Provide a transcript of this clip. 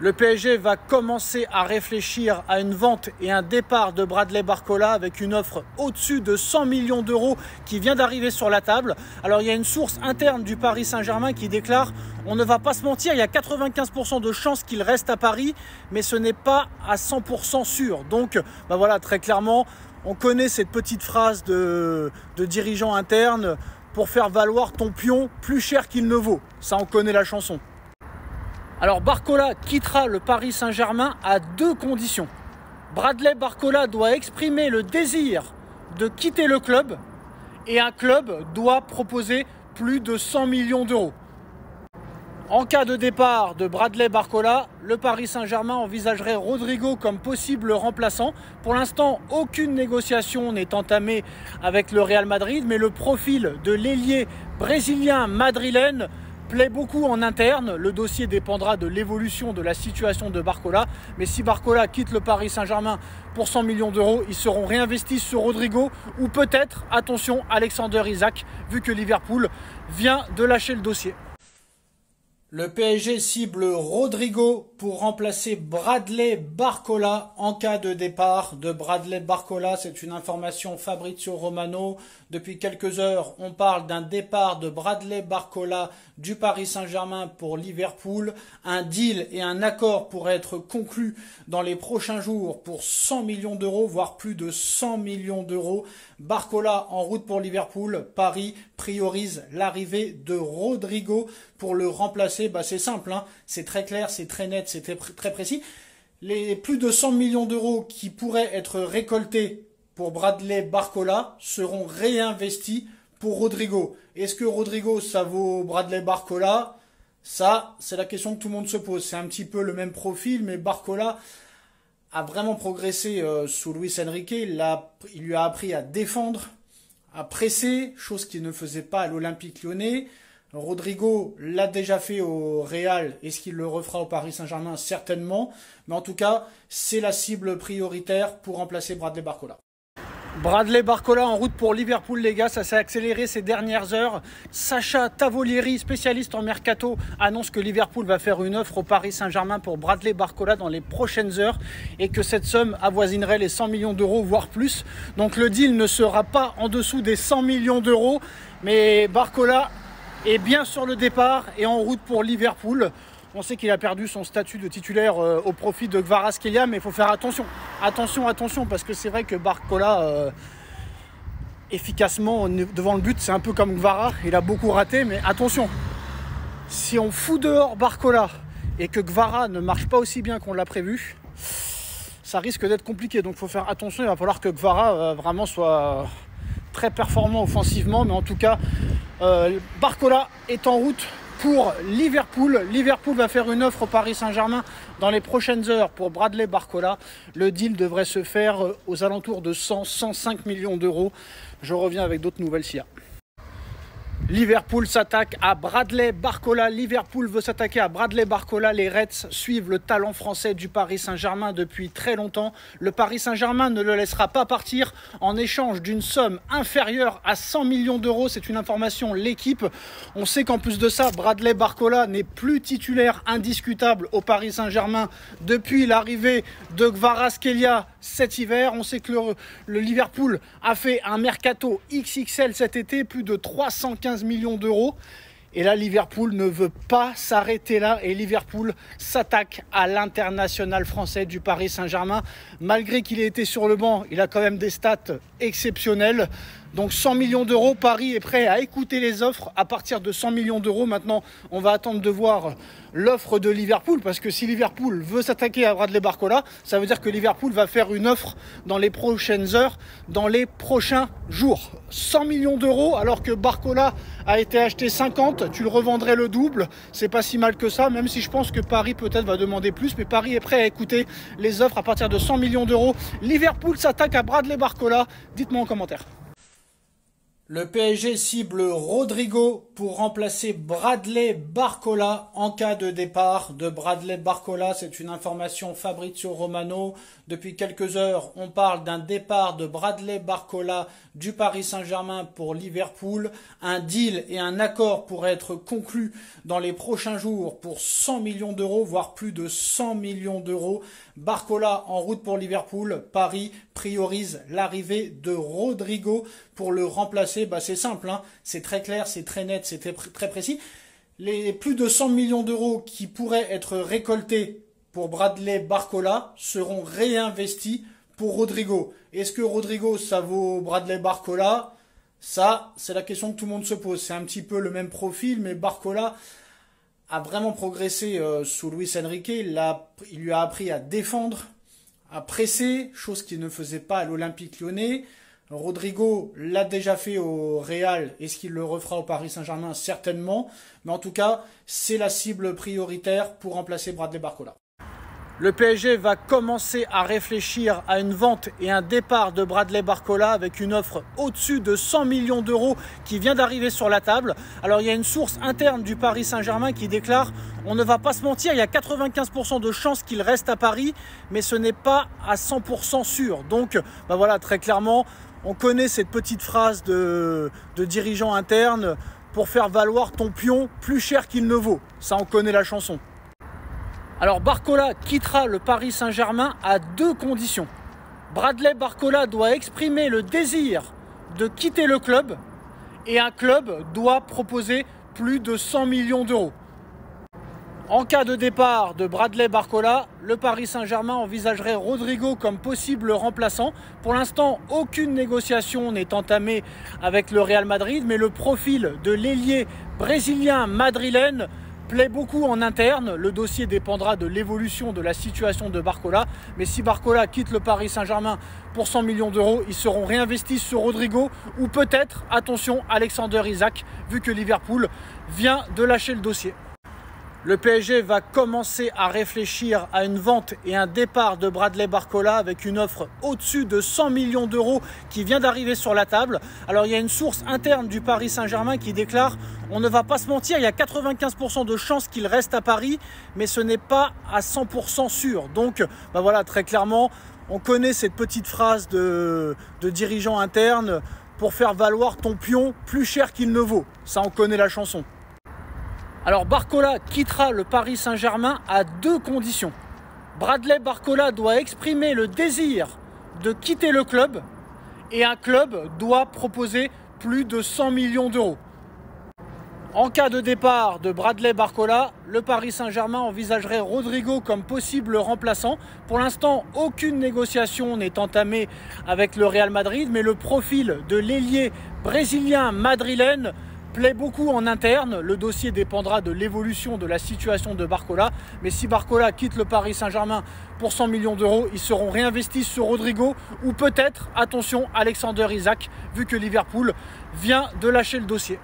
Le PSG va commencer à réfléchir à une vente et un départ de Bradley Barcola avec une offre au-dessus de 100 millions d'euros qui vient d'arriver sur la table. Alors il y a une source interne du Paris Saint-Germain qui déclare « On ne va pas se mentir, il y a 95% de chances qu'il reste à Paris, mais ce n'est pas à 100% sûr. » Donc voilà, très clairement, on connaît cette petite phrase de dirigeant interne « Pour faire valoir ton pion plus cher qu'il ne vaut ». Ça, on connaît la chanson. Alors Barcola quittera le Paris Saint-Germain à deux conditions. Bradley Barcola doit exprimer le désir de quitter le club et un club doit proposer plus de 100 millions d'euros. En cas de départ de Bradley Barcola, le Paris Saint-Germain envisagerait Rodrigo comme possible remplaçant. Pour l'instant, aucune négociation n'est entamée avec le Real Madrid, mais le profil de l'ailier brésilien madrilène plaît beaucoup en interne. Le dossier dépendra de l'évolution de la situation de Barcola. Mais si Barcola quitte le Paris Saint-Germain pour 100 millions d'euros, ils seront réinvestis sur Rodrigo ou peut-être, attention, Alexander Isak, vu que Liverpool vient de lâcher le dossier. Le PSG cible Rodrigo pour remplacer Bradley Barcola en cas de départ de Bradley Barcola. C'est une information Fabrizio Romano. Depuis quelques heures, on parle d'un départ de Bradley Barcola du Paris Saint-Germain pour Liverpool. Un deal et un accord pourraient être conclus dans les prochains jours pour 100 millions d'euros, voire plus de 100 millions d'euros. Barcola en route pour Liverpool. Paris priorise l'arrivée de Rodrigo pour le remplacer. C'est simple, hein, c'est très clair, c'est très net, c'est très précis. Les plus de 100 millions d'euros qui pourraient être récoltés pour Bradley Barcola seront réinvestis pour Rodrigo. Est-ce que Rodrigo, ça vaut Bradley Barcola? Ça, c'est la question que tout le monde se pose. C'est un petit peu le même profil, mais Barcola a vraiment progressé sous Luis Enrique. Il lui a appris à défendre, à presser, chose qu'il ne faisait pas à l'Olympique Lyonnais. Rodrigo l'a déjà fait au Real. Est-ce qu'il le refera au Paris Saint-Germain? Certainement. Mais en tout cas, c'est la cible prioritaire pour remplacer Bradley Barcola. Bradley Barcola en route pour Liverpool, les gars, ça s'est accéléré ces dernières heures. Sacha Tavolieri, spécialiste en mercato, annonce que Liverpool va faire une offre au Paris Saint-Germain pour Bradley Barcola dans les prochaines heures et que cette somme avoisinerait les 100 millions d'euros, voire plus. Donc le deal ne sera pas en dessous des 100 millions d'euros, mais Barcola est bien sur le départ et en route pour Liverpool. On sait qu'il a perdu son statut de titulaire au profit de Kvaratskhelia, mais il faut faire attention. Attention, parce que c'est vrai que Barcola, efficacement, devant le but, c'est un peu comme Kvara. Il a beaucoup raté, mais attention. Si on fout dehors Barcola et que Kvara ne marche pas aussi bien qu'on l'a prévu, ça risque d'être compliqué. Donc il faut faire attention. Il va falloir que Kvara vraiment soit très performant offensivement. Mais en tout cas, Barcola est en route pour Liverpool. Liverpool va faire une offre au Paris Saint-Germain dans les prochaines heures pour Bradley Barcola. Le deal devrait se faire aux alentours de 100-105 millions d'euros. Je reviens avec d'autres nouvelles s'il y a. Liverpool s'attaque à Bradley Barcola. Liverpool veut s'attaquer à Bradley Barcola. Les Reds suivent le talent français du Paris Saint-Germain depuis très longtemps. Le Paris Saint-Germain ne le laissera pas partir en échange d'une somme inférieure à 100 millions d'euros. C'est une information L'Équipe. On sait qu'en plus de ça, Bradley Barcola n'est plus titulaire indiscutable au Paris Saint-Germain depuis l'arrivée de Kvaratskhelia cet hiver. On sait que le Liverpool a fait un mercato XXL cet été, plus de 315 millions d'euros. Et là, Liverpool ne veut pas s'arrêter là et Liverpool s'attaque à l'international français du Paris Saint-Germain. Malgré qu'il ait été sur le banc, il a quand même des stats exceptionnelles. Donc 100 millions d'euros, Paris est prêt à écouter les offres à partir de 100 millions d'euros. Maintenant, on va attendre de voir l'offre de Liverpool parce que si Liverpool veut s'attaquer à Bradley Barcola, ça veut dire que Liverpool va faire une offre dans les prochaines heures, dans les prochains jours. 100 millions d'euros alors que Barcola a été acheté 50, tu le revendrais le double. C'est pas si mal que ça, même si je pense que Paris peut-être va demander plus, mais Paris est prêt à écouter les offres à partir de 100 millions d'euros. Liverpool s'attaque à Bradley Barcola. Dites-moi en commentaire. Le PSG cible Rodrigo pour remplacer Bradley Barcola en cas de départ de Bradley Barcola. C'est une information Fabrizio Romano. Depuis quelques heures, on parle d'un départ de Bradley Barcola du Paris Saint-Germain pour Liverpool. Un deal et un accord pourraient être conclus dans les prochains jours pour 100 millions d'euros, voire plus de 100 millions d'euros. Barcola en route pour Liverpool. Paris priorise l'arrivée de Rodrigo pour le remplacer. C'est simple, hein, c'est très clair, c'est très net, c'est très précis. Les plus de 100 millions d'euros qui pourraient être récoltés pour Bradley Barcola seront réinvestis pour Rodrigo. Est-ce que Rodrigo, ça vaut Bradley Barcola? Ça, c'est la question que tout le monde se pose. C'est un petit peu le même profil, mais Barcola a vraiment progressé sous Luis Enrique. Il lui a appris à défendre, à presser, chose qu'il ne faisait pas à l'Olympique Lyonnais. Rodrigo l'a déjà fait au Real. Est-ce qu'il le refera au Paris Saint-Germain? Certainement. Mais en tout cas, c'est la cible prioritaire pour remplacer Bradley Barcola. Le PSG va commencer à réfléchir à une vente et un départ de Bradley Barcola avec une offre au-dessus de 100 millions d'euros qui vient d'arriver sur la table. Alors il y a une source interne du Paris Saint-Germain qui déclare « On ne va pas se mentir, il y a 95% de chances qu'il reste à Paris, mais ce n'est pas à 100% sûr. » Donc voilà, très clairement, on connaît cette petite phrase de dirigeant interne « Pour faire valoir ton pion plus cher qu'il ne vaut ». Ça, on connaît la chanson. Alors Barcola quittera le Paris Saint-Germain à deux conditions. Bradley Barcola doit exprimer le désir de quitter le club et un club doit proposer plus de 100 millions d'euros. En cas de départ de Bradley Barcola, le Paris Saint-Germain envisagerait Rodrigo comme possible remplaçant. Pour l'instant, aucune négociation n'est entamée avec le Real Madrid, mais le profil de l'ailier brésilien madrilène plaît beaucoup en interne. Le dossier dépendra de l'évolution de la situation de Barcola. Mais si Barcola quitte le Paris Saint-Germain pour 100 millions d'euros, ils seront réinvestis sur Rodrigo ou peut-être, attention, Alexander Isak, vu que Liverpool vient de lâcher le dossier. Le PSG va commencer à réfléchir à une vente et un départ de Bradley Barcola avec une offre au-dessus de 100 millions d'euros qui vient d'arriver sur la table. Alors il y a une source interne du Paris Saint-Germain qui déclare « On ne va pas se mentir, il y a 95% de chances qu'il reste à Paris, mais ce n'est pas à 100% sûr. » Donc voilà, très clairement, on connaît cette petite phrase de dirigeant interne « Pour faire valoir ton pion plus cher qu'il ne vaut ». Ça, on connaît la chanson. Alors Barcola quittera le Paris Saint-Germain à deux conditions. Bradley Barcola doit exprimer le désir de quitter le club et un club doit proposer plus de 100 millions d'euros. En cas de départ de Bradley Barcola, le Paris Saint-Germain envisagerait Rodrigo comme possible remplaçant. Pour l'instant, aucune négociation n'est entamée avec le Real Madrid, mais le profil de l'ailier brésilien madrilène plaît beaucoup en interne. Le dossier dépendra de l'évolution de la situation de Barcola. Mais si Barcola quitte le Paris Saint-Germain pour 100 millions d'euros, ils seront réinvestis sur Rodrigo ou peut-être, attention, Alexander Isak, vu que Liverpool vient de lâcher le dossier.